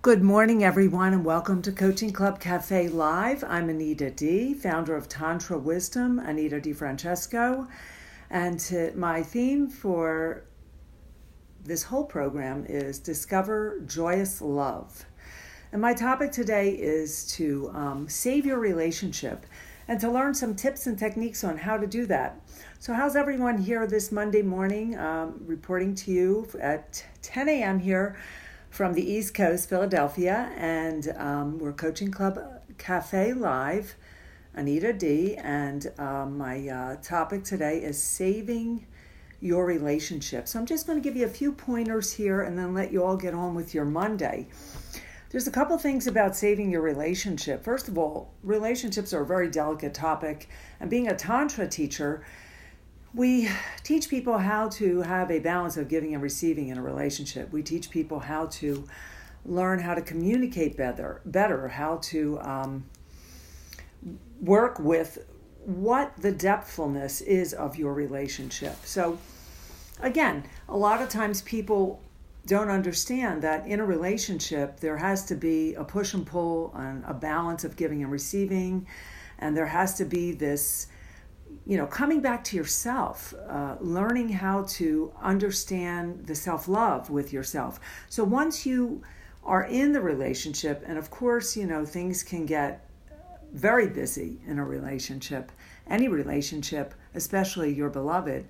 Good morning, everyone, and welcome to Coaching Club Cafe Live. I'm Anita D., founder of Tantra Wisdom, Anita DeFrancesco, and my theme for this whole program is Discover Joyous Love. And my topic today is to save your relationship and to learn some tips and techniques on how to do that. So how's everyone here this Monday morning? Reporting to you at 10 a.m. here from the East Coast, Philadelphia, and we're Coaching Club Cafe Live, Anita D., and my topic today is saving your relationship. So I'm just going to give you a few pointers here and then let you all get on with your Monday. There's a couple things about saving your relationship. First of all, relationships are a very delicate topic, and being a Tantra teacher, we teach people how to have a balance of giving and receiving in a relationship. We teach people how to learn how to communicate better, how to work with what the depthfulness is of your relationship. So again, a lot of times people don't understand that in a relationship there has to be a push and pull and a balance of giving and receiving, and there has to be this coming back to yourself, learning how to understand the self-love with yourself. So once you are in the relationship, and of course, things can get very busy in a relationship, any relationship, especially your beloved,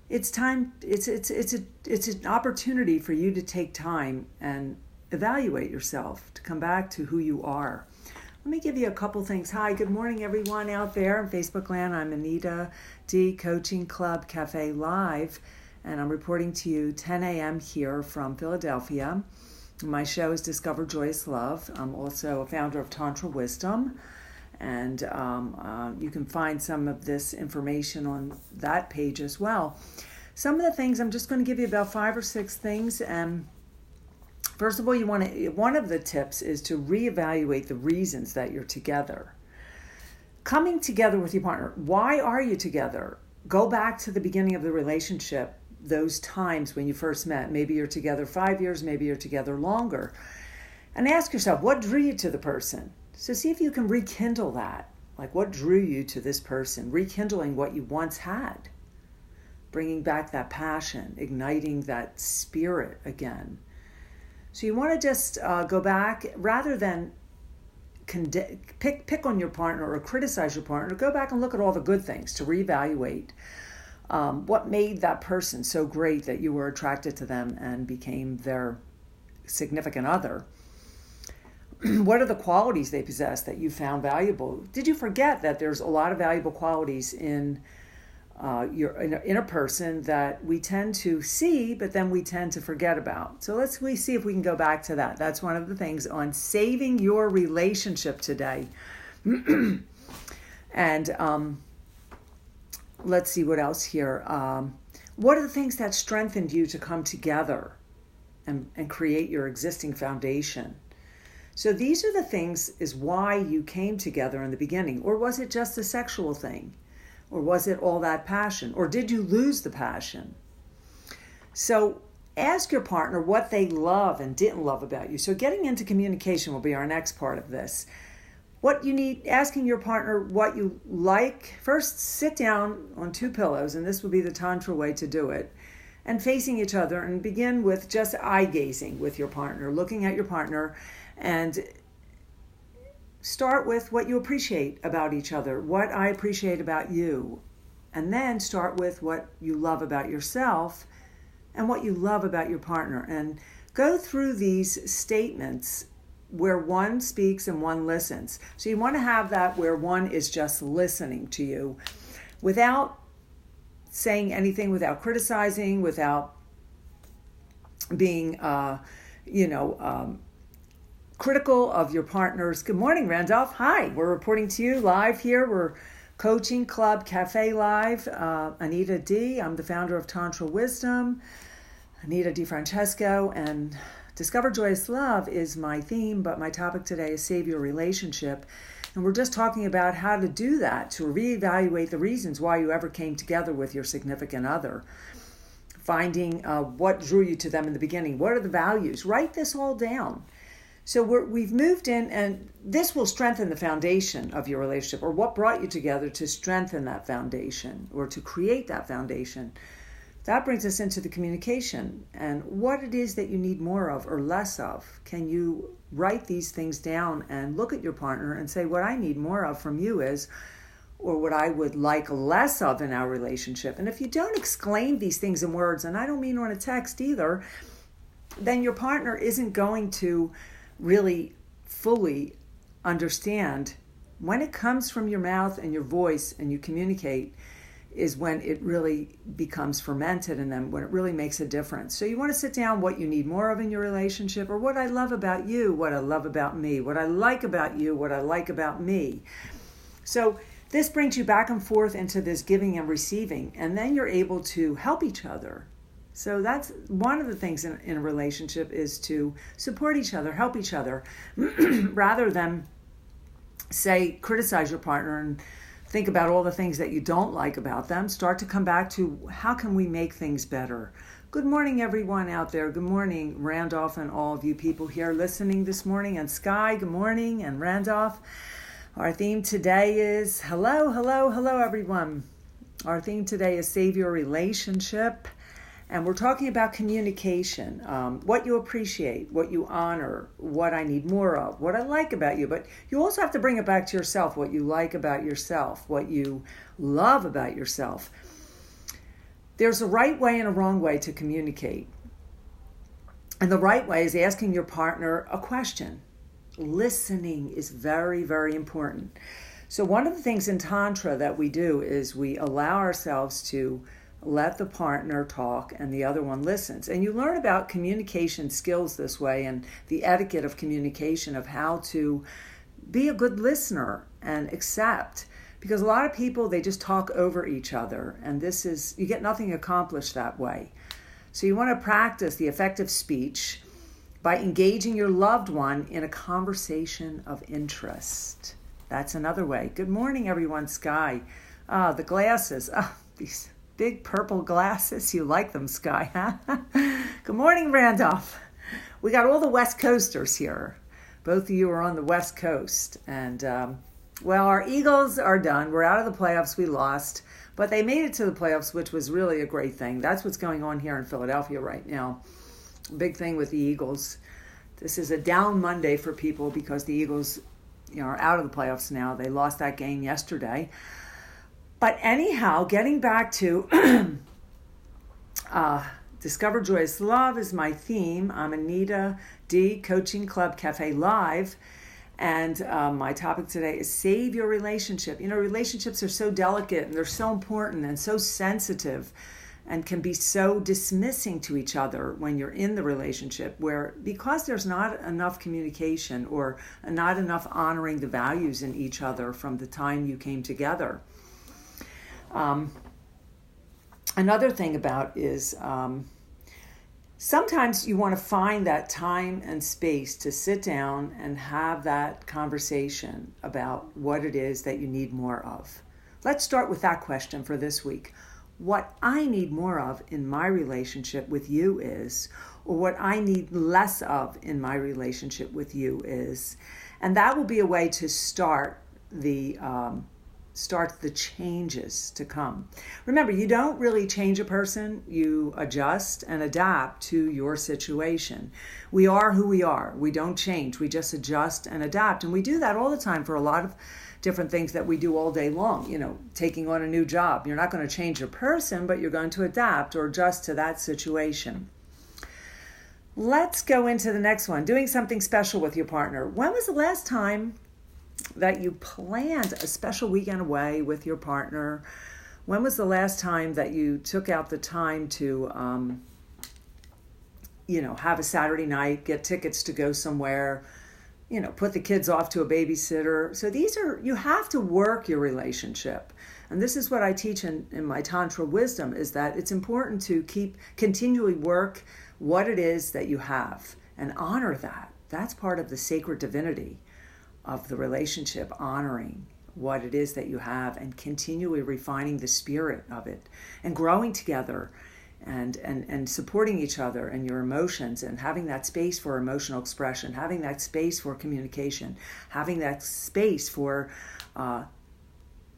it's time, it's an opportunity for you to take time and evaluate yourself, to come back to who you are. Let me give you a couple things. Hi, good morning, everyone out there in Facebook land. I'm Anita D., Coaching Club Cafe Live, and I'm reporting to you 10 a.m. here from Philadelphia. My show is Discover Joyous Love. I'm also a founder of Tantra Wisdom, and you can find some of this information on that page as well. Some of the things, I'm just going to give you about 5 or 6 things, and first of all, one of the tips is to reevaluate the reasons that you're together. Coming together with your partner, why are you together? Go back to the beginning of the relationship, those times when you first met. Maybe you're together 5 years, maybe you're together longer. And ask yourself, what drew you to the person? So see if you can rekindle that. Like, what drew you to this person? Rekindling what you once had. Bringing back that passion, igniting that spirit again. So you want to just go back, rather than pick on your partner or criticize your partner, go back and look at all the good things to reevaluate what made that person so great that you were attracted to them and became their significant other. What are the qualities they possess that you found valuable? Did you forget that there's a lot of valuable qualities in a person that we tend to see, but then we tend to forget about. So we see if we can go back to that. That's one of the things on saving your relationship today. And let's see what else here. What are the things that strengthened you to come together and create your existing foundation? So these are the things, is why you came together in the beginning. Or was it just a sexual thing? Or was it all that passion? Or did you lose the passion? So ask your partner what they love and didn't love about you. So getting into communication will be our next part of this. What you need, asking your partner what you like. First, sit down on 2 pillows, and this will be the Tantra way to do it, and facing each other, and begin with just eye gazing with your partner, looking at your partner, and start with what you appreciate about each other, what I appreciate about you, and then start with what you love about yourself and what you love about your partner, and go through these statements where one speaks and one listens. So you want to have that where one is just listening to you without saying anything, without criticizing, without being, critical of your partners. Good morning, Randolph. Hi, we're reporting to you live here. We're Coaching Club Cafe Live. Anita D. I'm the founder of Tantra Wisdom. Anita DeFrancesco, and Discover Joyous Love is my theme, but my topic today is Save Your Relationship. And we're just talking about how to do that, to reevaluate the reasons why you ever came together with your significant other. Finding what drew you to them in the beginning. What are the values? Write this all down. So we've moved in, and this will strengthen the foundation of your relationship, or what brought you together to strengthen that foundation or to create that foundation. That brings us into the communication and what it is that you need more of or less of. Can you write these things down and look at your partner and say, what I need more of from you is, or what I would like less of in our relationship. And if you don't exclaim these things in words, and I don't mean on a text either, then your partner isn't going to really fully understand. When it comes from your mouth and your voice and you communicate is when it really becomes fermented in them, when it really makes a difference. So you want to sit down what you need more of in your relationship, or what I love about you, what I love about me, what I like about you, what I like about me. So this brings you back and forth into this giving and receiving, and then you're able to help each other. So that's one of the things in a relationship, is to support each other, help each other, rather than, say, criticize your partner and think about all the things that you don't like about them. Start to come back to, how can we make things better? Good morning, everyone out there. Good morning, Randolph, and all of you people here listening this morning. And Sky, good morning, and Randolph. Our theme today is, hello, everyone. Our theme today is Save Your Relationship. And we're talking about communication, what you appreciate, what you honor, what I need more of, what I like about you. But you also have to bring it back to yourself, what you like about yourself, what you love about yourself. There's a right way and a wrong way to communicate. And the right way is asking your partner a question. Listening is very, very important. So one of the things in Tantra that we do is we allow ourselves to let the partner talk and the other one listens. And you learn about communication skills this way, and the etiquette of communication, of how to be a good listener and accept. Because a lot of people, they just talk over each other, and you get nothing accomplished that way. So you want to practice the effective speech by engaging your loved one in a conversation of interest. That's another way. Good morning, everyone. Sky. The glasses. These big purple glasses. You like them, Sky, huh? Good morning, Randolph. We got all the West Coasters here. Both of you are on the West Coast. And, our Eagles are done. We're out of the playoffs. We lost. But they made it to the playoffs, which was really a great thing. That's what's going on here in Philadelphia right now. Big thing with the Eagles. This is a down Monday for people because the Eagles, are out of the playoffs now. They lost that game yesterday. But anyhow, getting back to Discover Joyous Love is my theme. I'm Anita D, Coaching Club Cafe Live. And my topic today is Save Your Relationship. Relationships are so delicate, and they're so important and so sensitive, and can be so dismissing to each other when you're in the relationship, where because there's not enough communication or not enough honoring the values in each other from the time you came together. Another thing about is sometimes you want to find that time and space to sit down and have that conversation about what it is that you need more of. Let's start with that question for this week. What I need more of in my relationship with you is, or what I need less of in my relationship with you is. And that will be a way to start the changes to come. Remember, you don't really change a person. You adjust and adapt to your situation. We are who we are. We don't change. We just adjust and adapt. And we do that all the time for a lot of different things that we do all day long. Taking on a new job. You're not going to change a person, but you're going to adapt or adjust to that situation. Let's go into the next one. Doing something special with your partner. When was the last time that you planned a special weekend away with your partner? When was the last time that you took out the time to, have a Saturday night, get tickets to go somewhere, put the kids off to a babysitter? So you have to work your relationship. And this is what I teach in my Tantra wisdom, is that it's important to continually work what it is that you have and honor that. That's part of the sacred divinity of the relationship, honoring what it is that you have and continually refining the spirit of it and growing together and supporting each other and your emotions, and having that space for emotional expression, having that space for communication, having that space for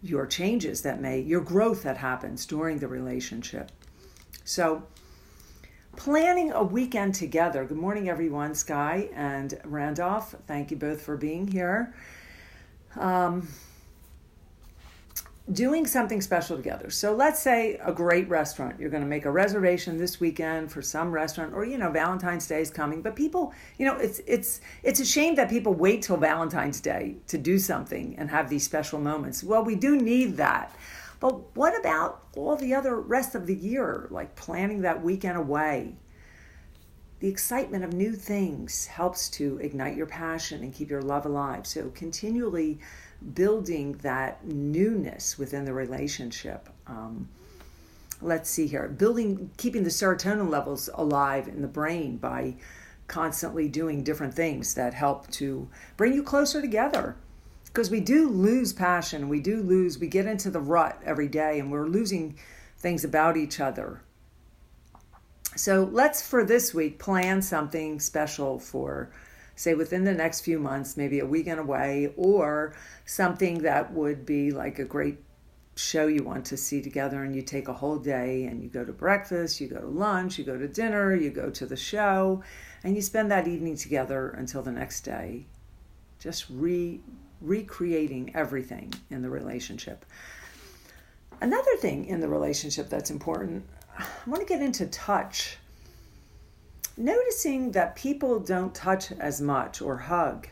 your changes your growth that happens during the relationship. So planning a weekend together. Good morning, everyone. Sky and Randolph, thank you both for being here. Doing something special together. So let's say a great restaurant. You're going to make a reservation this weekend for some restaurant, or Valentine's Day is coming. But people, it's a shame that people wait till Valentine's Day to do something and have these special moments. Well, we do need that. But what about all the other rest of the year, like planning that weekend away? The excitement of new things helps to ignite your passion and keep your love alive. So continually building that newness within the relationship. Let's see here. Keeping the serotonin levels alive in the brain by constantly doing different things that help to bring you closer together. Because we do lose passion. We get into the rut every day, and we're losing things about each other. So let's, for this week, plan something special for, say, within the next few months, maybe a weekend away, or something that would be like a great show you want to see together, and you take a whole day and you go to breakfast, you go to lunch, you go to dinner, you go to the show, and you spend that evening together until the next day, just recreating everything in the relationship. Another thing in the relationship that's important, I want to get into touch. Noticing that people don't touch as much or hug.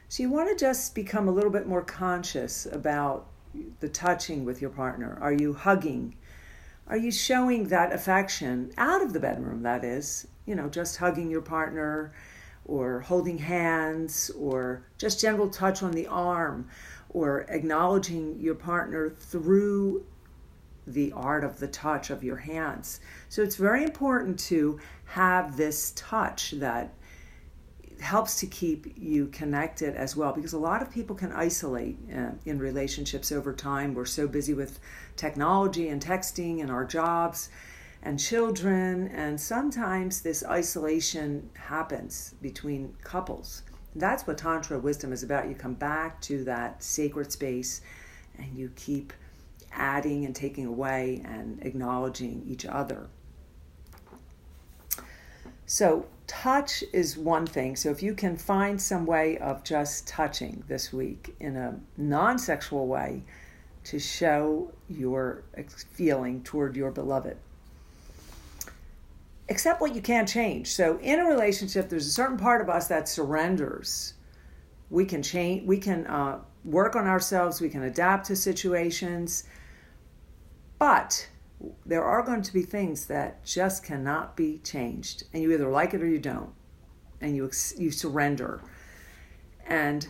So you want to just become a little bit more conscious about the touching with your partner. Are you hugging? Are you showing that affection out of the bedroom, that is? Just hugging your partner, or holding hands, or just gentle touch on the arm, or acknowledging your partner through the art of the touch of your hands. So it's very important to have this touch that helps to keep you connected as well, because a lot of people can isolate in relationships over time. We're so busy with technology and texting and our jobs and children, and sometimes this isolation happens between couples. That's what Tantra wisdom is about. You come back to that sacred space and you keep adding and taking away and acknowledging each other. So touch is one thing. So if you can find some way of just touching this week in a non-sexual way to show your feeling toward your beloved. Accept what you can't change. So in a relationship, there's a certain part of us that surrenders. We can change, we can work on ourselves, we can adapt to situations, but there are going to be things that just cannot be changed, and you either like it or you don't, and you surrender. And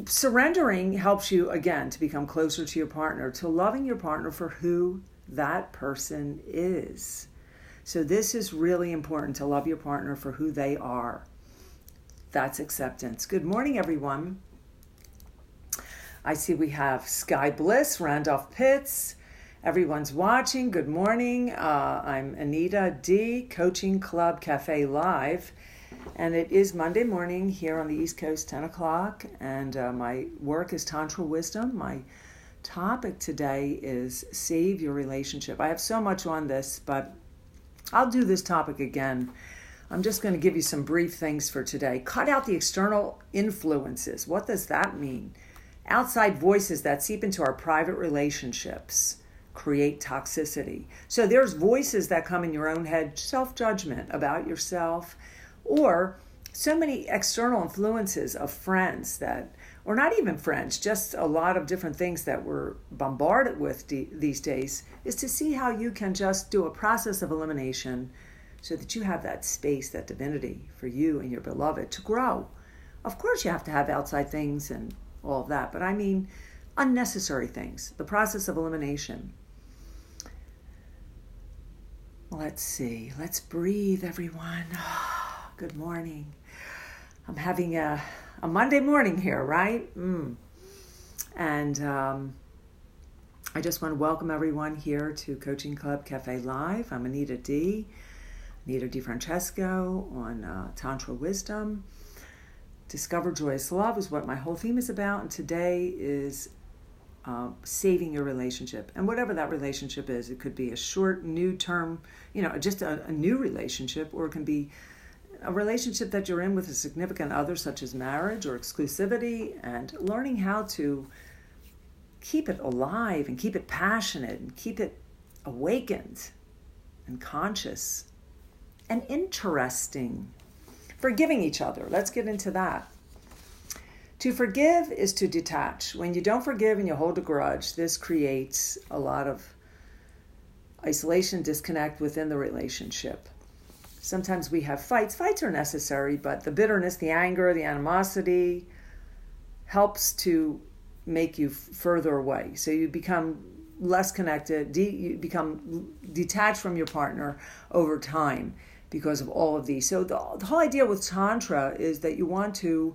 surrendering helps you, again, to become closer to your partner, to loving your partner for who that person is. So this is really important, to love your partner for who they are. That's acceptance. Good morning, everyone. I see we have Sky Bliss, Randolph Pitts. Everyone's watching. Good morning. I'm Anita D, Coaching Club Cafe Live. And it is Monday morning here on the East Coast, 10 o'clock. And my work is Tantra Wisdom. My topic today is Save Your Relationship. I have so much on this, but I'll do this topic again. I'm just going to give you some brief things for today. Cut out the external influences. What does that mean? Outside voices that seep into our private relationships create toxicity. So there's voices that come in your own head, self-judgment about yourself, or so many external influences of friends that, or not even friends, just a lot of different things that we're bombarded with these days, is to see how you can just do a process of elimination so that you have that space, that divinity for you and your beloved to grow. Of course you have to have outside things and all of that, but I mean unnecessary things, the process of elimination. Let's see. Let's breathe, everyone. Good morning. I'm having a Monday morning here, right? And I I just want to welcome everyone here to Coaching Club Cafe Live. I'm Anita DeFrancesco on Tantra Wisdom. Discover Joyous Love is what my whole theme is about, and today is saving your relationship. And whatever that relationship is, it could be a short, new term, just a new relationship, or it can be a relationship that you're in with a significant other, such as marriage or exclusivity, and learning how to keep it alive and keep it passionate and keep it awakened and conscious and interesting. Forgiving each other. Let's get into that. To forgive is to detach. When you don't forgive and you hold a grudge, this creates a lot of isolation, disconnect within the relationship. Sometimes we have fights. Fights are necessary, but the bitterness, the anger, the animosity helps to make you further away. So you become less connected, you become detached from your partner over time because of all of these. So the whole idea with Tantra is that you want to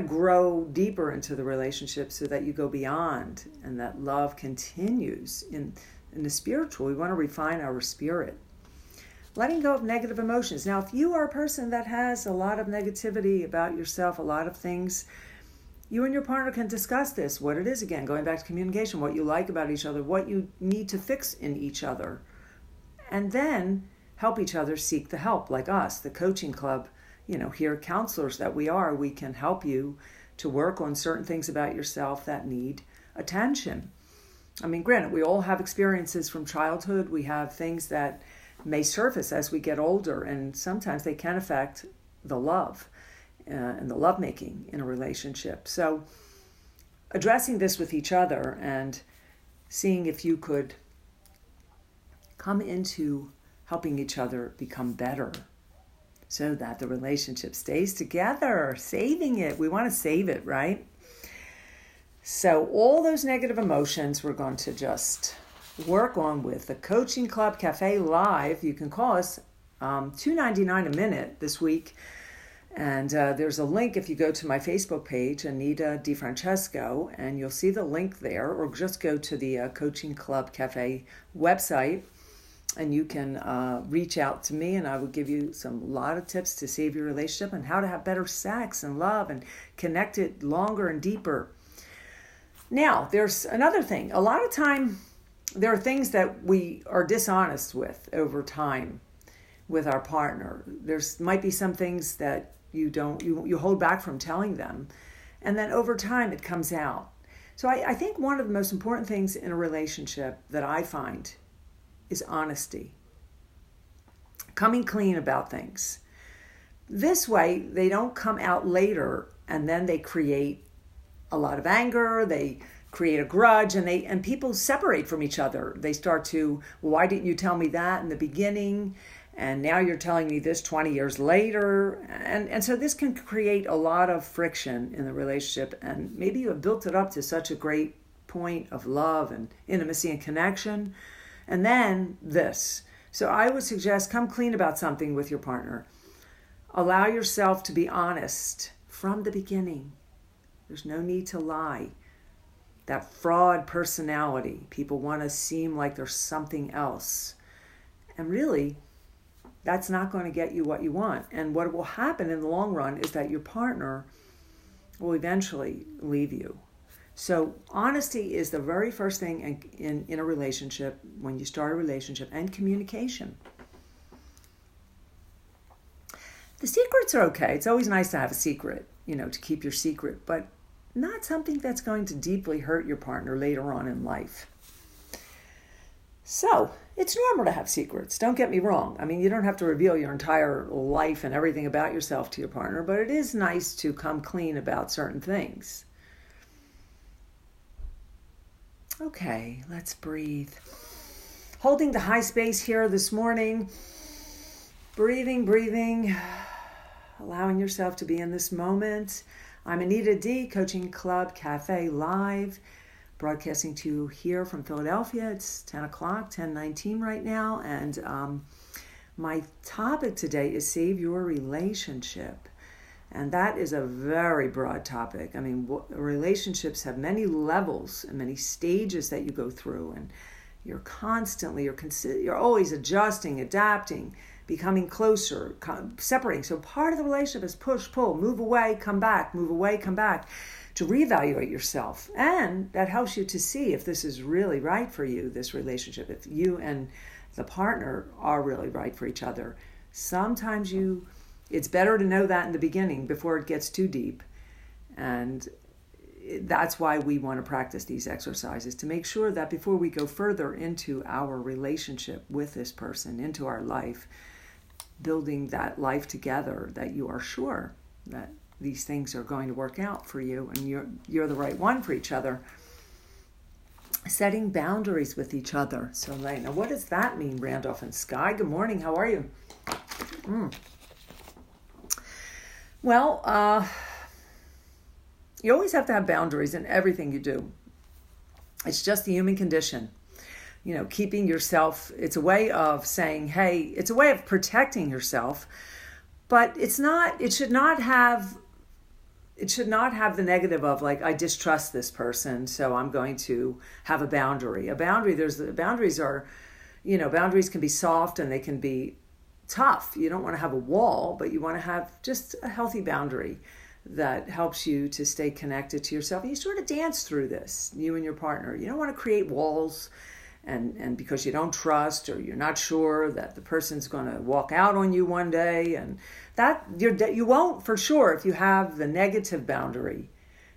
grow deeper into the relationship so that you go beyond and that love continues in the spiritual. We want to refine our spirit. Letting go of negative emotions. Now, if you are a person that has a lot of negativity about yourself, a lot of things, you and your partner can discuss this, what it is again, going back to communication, what you like about each other, what you need to fix in each other, and then help each other seek the help, like us, the coaching club. Here, counselors that we are, we can help you to work on certain things about yourself that need attention. I mean, granted, we all have experiences from childhood. We have things that may surface as we get older, and sometimes they can affect the love and the lovemaking in a relationship. So addressing this with each other and seeing if you could come into helping each other become better so that the relationship stays together, saving it. We want to save it, right? So all those negative emotions we're going to just work on with the Coaching Club Cafe Live. You can call us $2.99 a minute this week. And there's a link if you go to my Facebook page, Anita DeFrancesco, and you'll see the link there, or just go to the Coaching Club Cafe website, and you can reach out to me, and I will give you a lot of tips to save your relationship and how to have better sex and love and connect it longer and deeper. Now, there's another thing. A lot of time, there are things that we are dishonest with over time with our partner. There's might be some things that you hold back from telling them, and then over time it comes out. So I think one of the most important things in a relationship that I find is honesty. Coming clean about things. This way they don't come out later and then they create a lot of anger, they create a grudge, and people separate from each other. They start to, well, why didn't you tell me that in the beginning? And now you're telling me this 20 years later. And so this can create a lot of friction in the relationship. And maybe you have built it up to such a great point of love and intimacy and connection. And then this. So I would suggest come clean about something with your partner. Allow yourself to be honest from the beginning. There's no need to lie. That fraud personality. People want to seem like there's something else. And really, that's not going to get you what you want. And what will happen in the long run is that your partner will eventually leave you. So honesty is the very first thing in a relationship, when you start a relationship, and communication. The secrets are okay. It's always nice to have a secret, to keep your secret, but not something that's going to deeply hurt your partner later on in life. So it's normal to have secrets. Don't get me wrong. I mean, you don't have to reveal your entire life and everything about yourself to your partner, but it is nice to come clean about certain things. Okay, let's breathe. Holding the high space here this morning. Breathing. Allowing yourself to be in this moment. I'm Anita D, Coaching Club Cafe Live. Broadcasting to you here from Philadelphia. It's 10 o'clock, 10:19 right now. And my topic today is save your relationship. And that is a very broad topic. I mean, relationships have many levels and many stages that you go through, and you're always adjusting, adapting, becoming closer, separating. So part of the relationship is push, pull, move away, come back, move away, come back, to reevaluate yourself. And that helps you to see if this is really right for you, this relationship, if you and the partner are really right for each other. Sometimes it's better to know that in the beginning before it gets too deep. And that's why we want to practice these exercises, to make sure that before we go further into our relationship with this person, into our life, building that life together, that you are sure that these things are going to work out for you and you're the right one for each other. Setting boundaries with each other. So, Elena, what does that mean, Randolph and Sky? Good morning. How are you? Well, you always have to have boundaries in everything you do. It's just the human condition. Keeping yourself, it's a way of saying, hey, it's a way of protecting yourself, but it should not have the negative of, like, I distrust this person, so I'm going to have a boundary. Boundaries can be soft and they can be tough. You don't want to have a wall, but you want to have just a healthy boundary that helps you to stay connected to yourself. And you sort of dance through this, you and your partner. You don't want to create walls and because you don't trust, or you're not sure that the person's going to walk out on you one day, and that you won't, for sure. If you have the negative boundary,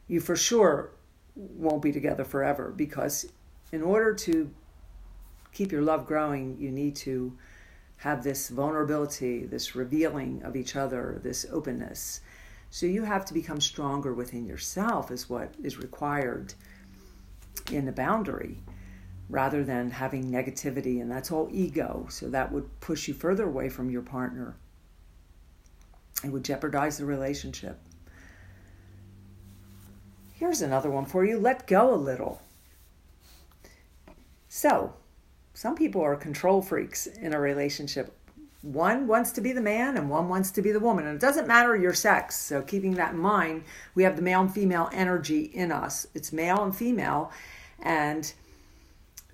you for sure won't be together forever, because in order to keep your love growing, you need to have this vulnerability, this revealing of each other, this openness. So you have to become stronger within yourself, is what is required in the boundary, rather than having negativity, and that's all ego. So that would push you further away from your partner. It would jeopardize the relationship. Here's another one for you. Let go a little. So, some people are control freaks in a relationship. One wants to be the man and one wants to be the woman. And it doesn't matter your sex. So keeping that in mind, we have the male and female energy in us. It's male and female. And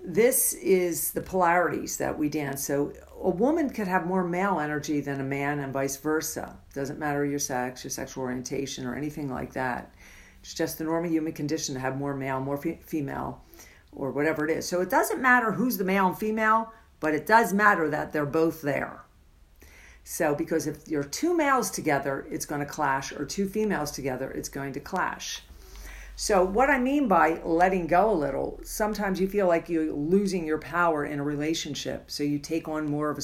this is the polarities that we dance. So a woman could have more male energy than a man, and vice versa. Doesn't matter your sex, your sexual orientation, or anything like that. It's just the normal human condition to have more male, more female, or whatever it is. So it doesn't matter who's the male and female, but it does matter that they're both there. So because if you're two males together, it's going to clash, or two females together, it's going to clash. So what I mean by letting go a little, sometimes you feel like you're losing your power in a relationship. So you take on more of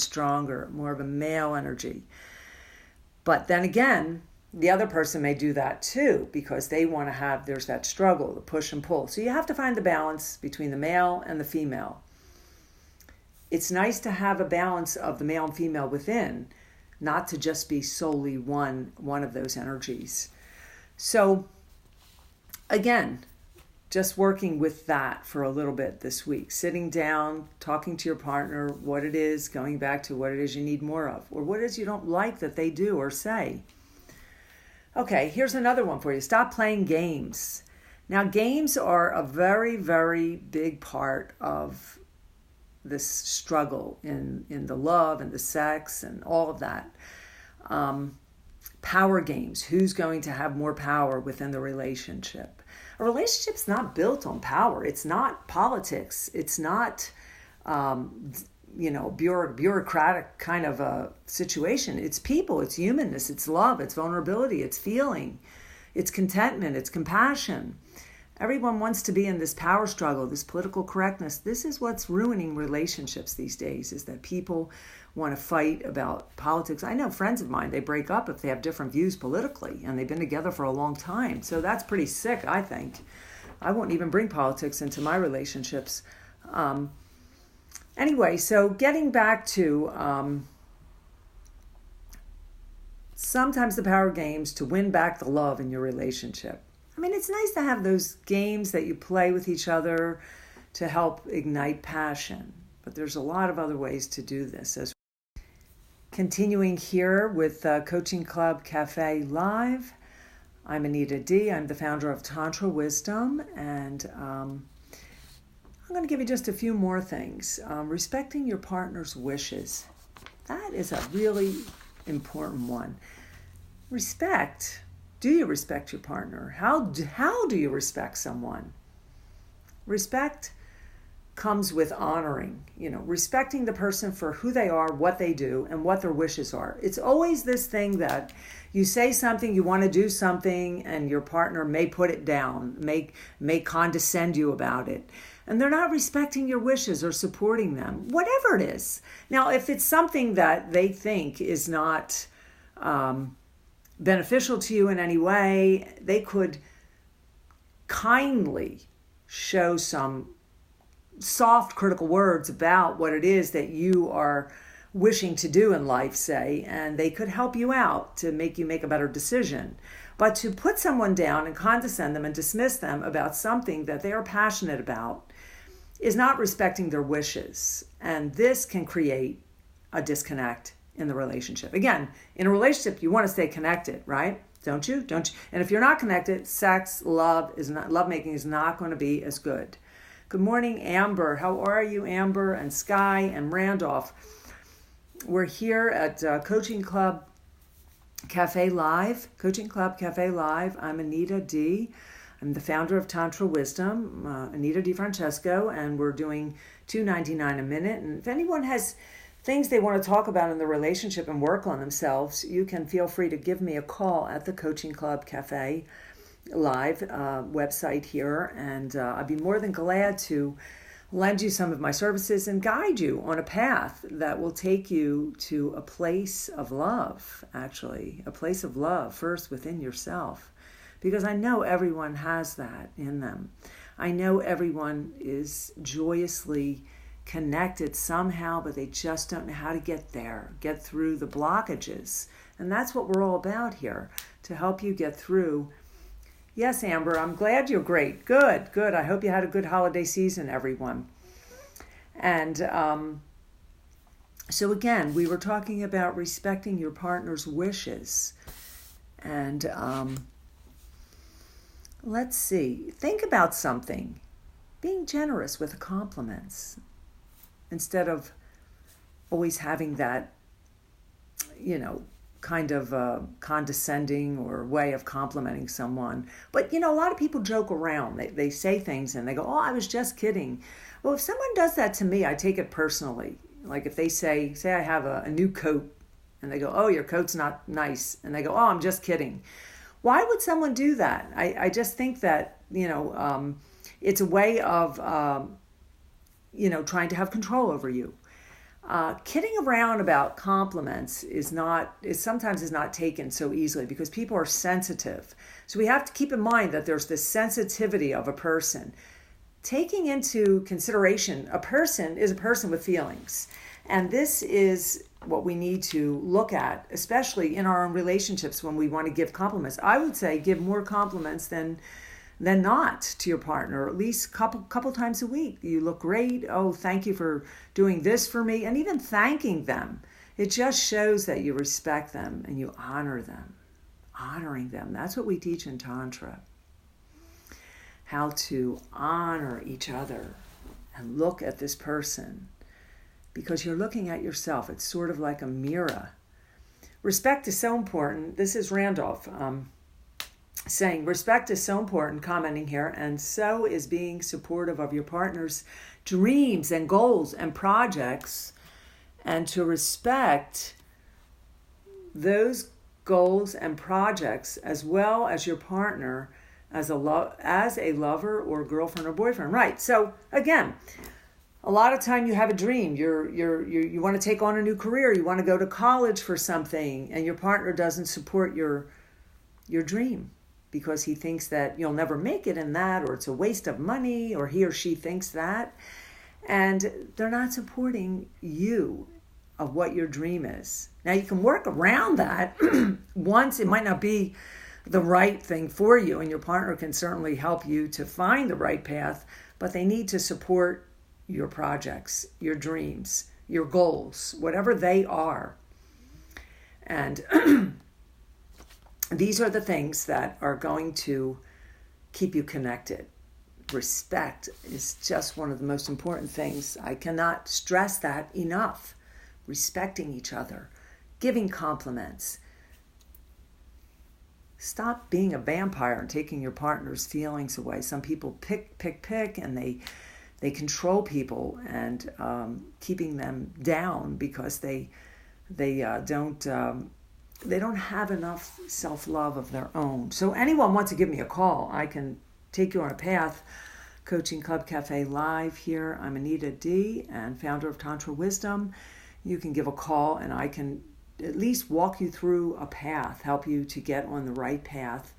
a male energy. But then again, the other person may do that too, because they want to have, there's that struggle, the push and pull. So you have to find the balance between the male and the female. It's nice to have a balance of the male and female within, not to just be solely one of those energies. So again, just working with that for a little bit this week. Sitting down, talking to your partner, what it is, going back to what it is you need more of, or what it is you don't like that they do or say. Okay, here's another one for you. Stop playing games. Now, games are a very, very big part of this struggle in the love and the sex and all of that. Power games. Who's going to have more power within the relationship? A relationship's not built on power. It's not politics. It's not, bureaucratic kind of a situation. It's people. It's humanness. It's love. It's vulnerability. It's feeling. It's contentment. It's compassion. Everyone wants to be in this power struggle, this political correctness. This is what's ruining relationships these days, is that people want to fight about politics. I know friends of mine, they break up if they have different views politically, and they've been together for a long time. So that's pretty sick, I think. I won't even bring politics into my relationships. Anyway, so getting back to sometimes the power games to win back the love in your relationship. I mean, it's nice to have those games that you play with each other to help ignite passion. But there's a lot of other ways to do this as well. Continuing here with Coaching Club Cafe Live. I'm Anita D. I'm the founder of Tantra Wisdom, and I'm going to give you just a few more things. Respecting your partner's wishes. That is a really important one. Respect. Do you respect your partner? How do you respect someone? Respect comes with honoring, respecting the person for who they are, what they do, and what their wishes are. It's always this thing that you say something, you want to do something, and your partner may put it down, may condescend you about it. And they're not respecting your wishes or supporting them, whatever it is. Now, if it's something that they think is not beneficial to you in any way, they could kindly show some soft critical words about what it is that you are wishing to do in life, say, and they could help you out to make you make a better decision. But to put someone down and condescend them and dismiss them about something that they are passionate about is not respecting their wishes. And this can create a disconnect in the relationship. Again, in a relationship, you want to stay connected, right? Don't you? And if you're not connected, lovemaking is not going to be as good. Good morning, Amber. How are you, Amber and Sky and Randolph? We're here at Coaching Club Cafe Live. Coaching Club Cafe Live. I'm Anita D. I'm the founder of Tantra Wisdom, Anita DeFrancesco, and we're doing $2.99 a minute. And if anyone has things they want to talk about in the relationship and work on themselves, you can feel free to give me a call at the Coaching Club Cafe Live website here, and I'd be more than glad to lend you some of my services and guide you on a path that will take you to a place of love, actually, a place of love first within yourself, because I know everyone has that in them. I know everyone is joyously connected somehow, but they just don't know how to get there, get through the blockages, and that's what we're all about here, to help you get through. Yes, Amber, I'm glad you're great. Good. I hope you had a good holiday season, everyone. And so again, we were talking about respecting your partner's wishes. And let's see. Think about something. Being generous with compliments instead of always having that, kind of condescending or way of complimenting someone. But, a lot of people joke around. They say things and they go, oh, I was just kidding. Well, if someone does that to me, I take it personally. Like if they say I have a new coat and they go, oh, your coat's not nice. And they go, oh, I'm just kidding. Why would someone do that? I just think that, it's a way of, trying to have control over you. Kidding around about compliments is sometimes not taken so easily because people are sensitive. So we have to keep in mind that there's this sensitivity of a person. Taking into consideration, a person is a person with feelings. And this is what we need to look at, especially in our own relationships when we want to give compliments. I would say give more compliments than not to your partner, at least couple times a week. You look great. Oh, thank you for doing this for me. And even thanking them. It just shows that you respect them and you honor them. Honoring them. That's what we teach in Tantra. How to honor each other and look at this person. Because you're looking at yourself. It's sort of like a mirror. Respect is so important. This is Randolph. Saying respect is so important, commenting here, and so is being supportive of your partner's dreams and goals and projects, and to respect those goals and projects as well as your partner as a lover or girlfriend or boyfriend. Right. So again, a lot of time you have a dream. You want to take on a new career. You want to go to college for something, and your partner doesn't support your dream, because he thinks that you'll never make it in that, or it's a waste of money, or he or she thinks that. And they're not supporting you of what your dream is. Now, you can work around that. Once it might not be the right thing for you, and your partner can certainly help you to find the right path, but they need to support your projects, your dreams, your goals, whatever they are. And these are the things that are going to keep you connected. Respect is just one of the most important things. I cannot stress that enough. Respecting each other, giving compliments. Stop being a vampire and taking your partner's feelings away. Some people pick, and they control people and keeping them down because they don't have enough self-love of their own. So anyone wants to give me a call, I can take you on a path. Coaching Club Cafe Live here. I'm Anita D. and founder of Tantra Wisdom. You can give a call and I can at least walk you through a path, help you to get on the right path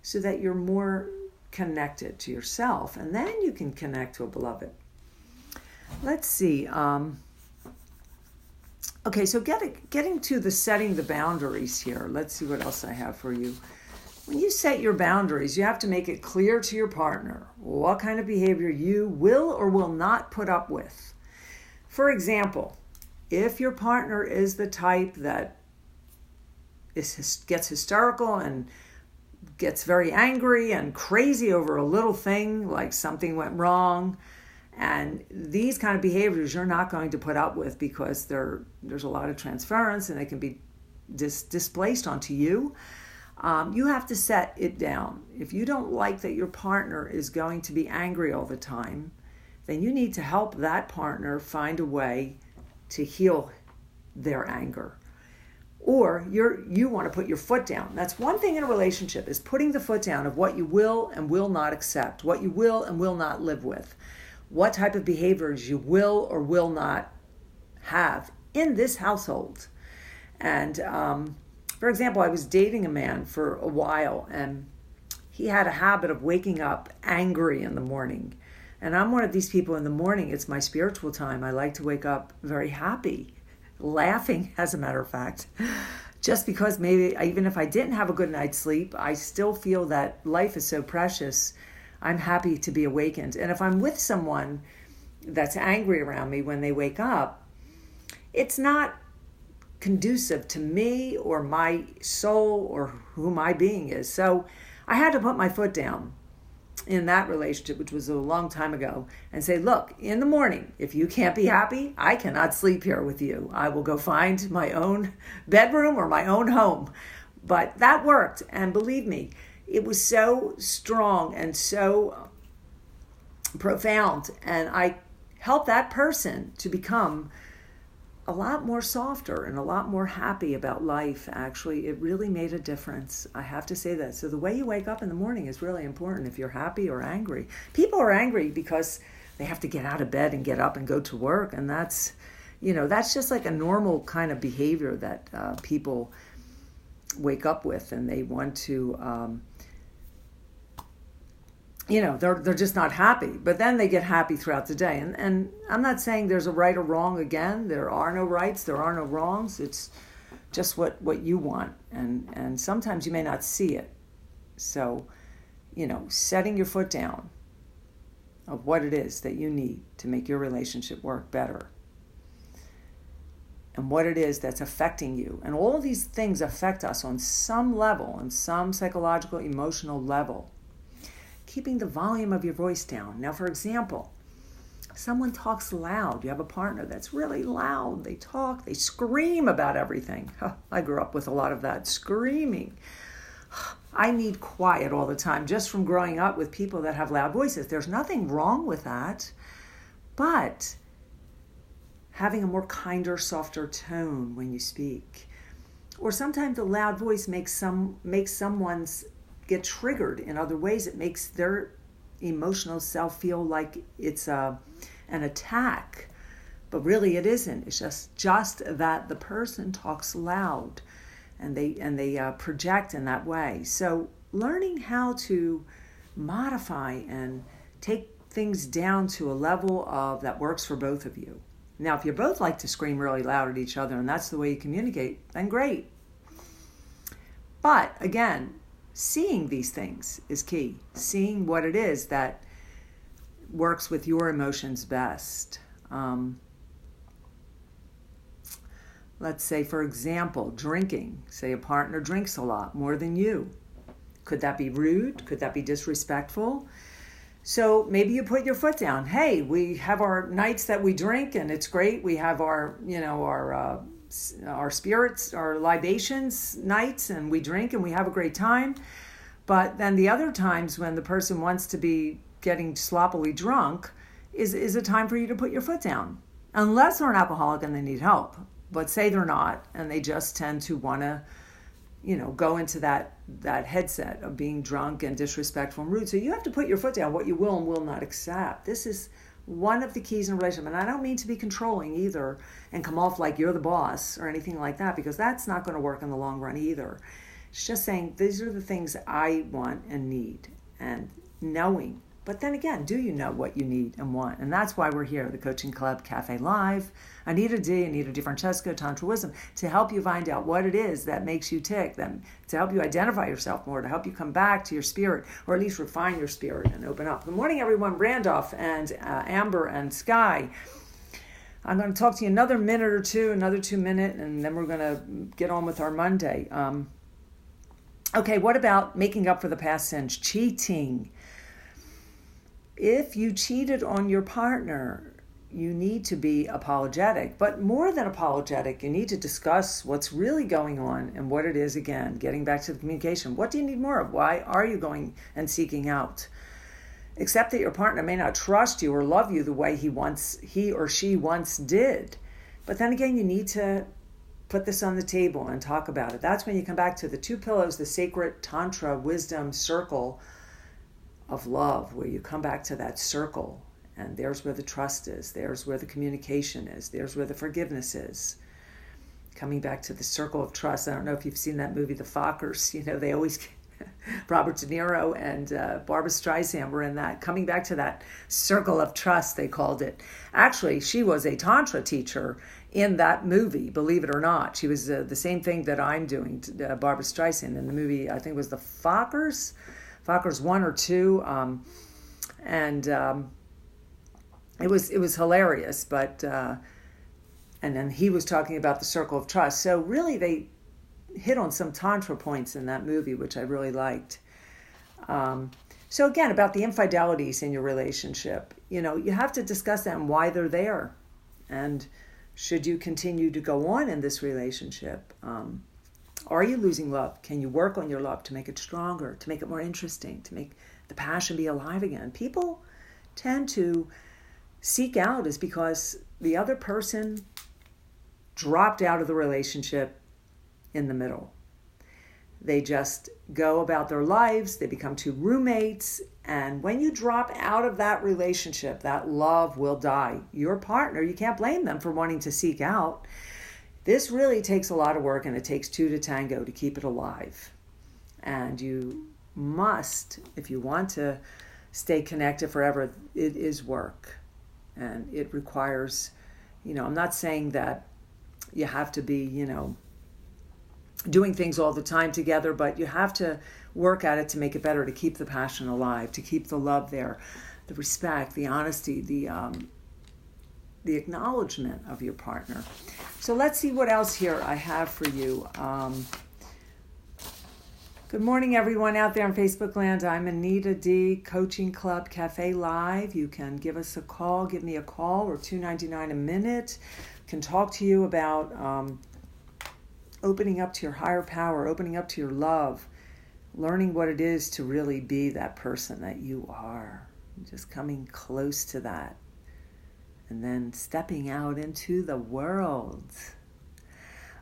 so that you're more connected to yourself, and then you can connect to a beloved. Let's see. Okay, so getting to the setting the boundaries here. Let's see what else I have for you. When you set your boundaries, you have to make it clear to your partner what kind of behavior you will or will not put up with. For example, if your partner is the type that gets hysterical and gets very angry and crazy over a little thing, like something went wrong, and these kind of behaviors you're not going to put up with because there's a lot of transference and they can be displaced onto you. You have to set it down. If you don't like that your partner is going to be angry all the time, then you need to help that partner find a way to heal their anger. Or you want to put your foot down. That's one thing in a relationship, is putting the foot down of what you will and will not accept, what you will and will not live with, what type of behaviors you will or will not have in this household. And for example, I was dating a man for a while, and he had a habit of waking up angry in the morning. And I'm one of these people in the morning, it's my spiritual time. I like to wake up very happy, laughing, as a matter of fact, just because maybe even if I didn't have a good night's sleep, I still feel that life is so precious. I'm happy to be awakened. And if I'm with someone that's angry around me when they wake up, it's not conducive to me or my soul or who my being is. So I had to put my foot down in that relationship, which was a long time ago, and say, look, in the morning, if you can't be happy, I cannot sleep here with you. I will go find my own bedroom or my own home. But that worked. And believe me, it was so strong and so profound. And I helped that person to become a lot more softer and a lot more happy about life. Actually, it really made a difference. I have to say that. So the way you wake up in the morning is really important if you're happy or angry. People are angry because they have to get out of bed and get up and go to work. And that's just like a normal kind of behavior that people wake up with, and they want to, they're just not happy. But then they get happy throughout the day. And I'm not saying there's a right or wrong. Again, there are no rights, there are no wrongs. It's just what you want. And sometimes you may not see it. So, setting your foot down of what it is that you need to make your relationship work better. And what it is that's affecting you. And all of these things affect us on some level, on some psychological, emotional level. Keeping the volume of your voice down. Now, for example, someone talks loud. You have a partner that's really loud. They talk, they scream about everything. I grew up with a lot of that, screaming. I need quiet all the time, just from growing up with people that have loud voices. There's nothing wrong with that, but having a more kinder, softer tone when you speak. Or sometimes a loud voice makes someone's get triggered in other ways. It makes their emotional self feel like it's an attack, but really it isn't. It's just that the person talks loud, and they project in that way. So learning how to modify and take things down to a level of that works for both of you. Now, if you both like to scream really loud at each other and that's the way you communicate, then great. But again, seeing these things is key. Seeing what it is that works with your emotions best. Let's say, for example, drinking. Say a partner drinks a lot, more than you. Could that be rude? Could that be disrespectful? So maybe you put your foot down. Hey, we have our nights that we drink and it's great. We have our spirits, our libations nights, and we drink and we have a great time. But then the other times when the person wants to be getting sloppily drunk is a time for you to put your foot down. Unless they're an alcoholic and they need help. But say they're not and they just tend to want to, go into that headset of being drunk and disrespectful and rude. So you have to put your foot down, what you will and will not accept. This is one of the keys in a relationship. And I don't mean to be controlling either and come off like you're the boss or anything like that, because that's not going to work in the long run either. It's just saying these are the things I want and need, and knowing. But then again, do you know what you need and want? And that's why we're here, the Coaching Club Cafe Live. Anita DeFrancesco-Tantra Wisdom, to help you find out what it is that makes you tick, to help you identify yourself more, to help you come back to your spirit, or at least refine your spirit and open up. Good morning, everyone. Randolph and Amber and Sky. I'm going to talk to you another minute or two, another 2 minutes, and then we're going to get on with our Monday. Okay, what about making up for the past sins? Cheating. If you cheated on your partner, you need to be apologetic. But more than apologetic, you need to discuss what's really going on and what it is again. Getting back to the communication. What do you need more of? Why are you going and seeking out? Accept that your partner may not trust you or love you the way he or she once did. But then again, you need to put this on the table and talk about it. That's when you come back to the two pillars, the sacred Tantra wisdom circle of love, where you come back to that circle, and there's where the trust is, there's where the communication is, there's where the forgiveness is. Coming back to the circle of trust. I don't know if you've seen that movie, The Fockers. They always, Robert De Niro and Barbra Streisand were in that. Coming back to that circle of trust, they called it. Actually, she was a Tantra teacher in that movie, believe it or not. She was the same thing that I'm doing, Barbra Streisand, in the movie. I think it was The Fockers 1 or 2, and it was hilarious. But and then he was talking about the circle of trust. So really, they hit on some Tantra points in that movie, which I really liked. So again, about the infidelities in your relationship, you have to discuss that and why they're there, and should you continue to go on in this relationship. Are you losing love? Can you work on your love to make it stronger, to make it more interesting, to make the passion be alive again? People tend to seek out is because the other person dropped out of the relationship in the middle. They just go about their lives. They become two roommates. And when you drop out of that relationship, that love will die. Your partner, you can't blame them for wanting to seek out. This really takes a lot of work, and it takes two to tango to keep it alive. And you must, if you want to stay connected forever, it is work. And it requires, I'm not saying that you have to be, doing things all the time together, but you have to work at it to make it better, to keep the passion alive, to keep the love there, the respect, the honesty, the acknowledgement of your partner. So let's see what else here I have for you. Good morning, everyone out there in Facebook land. I'm Anita D, Coaching Club Cafe Live. You can give us a call. Give me a call. We're $2.99 a minute. Can talk to you about opening up to your higher power, opening up to your love, learning what it is to really be that person that you are, just coming close to that, and then stepping out into the world.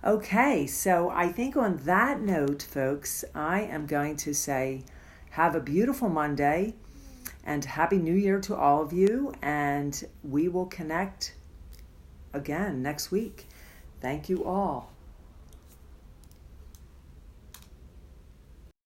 Okay, so I think on that note, folks, I am going to say have a beautiful Monday and Happy New Year to all of you, and we will connect again next week. Thank you all.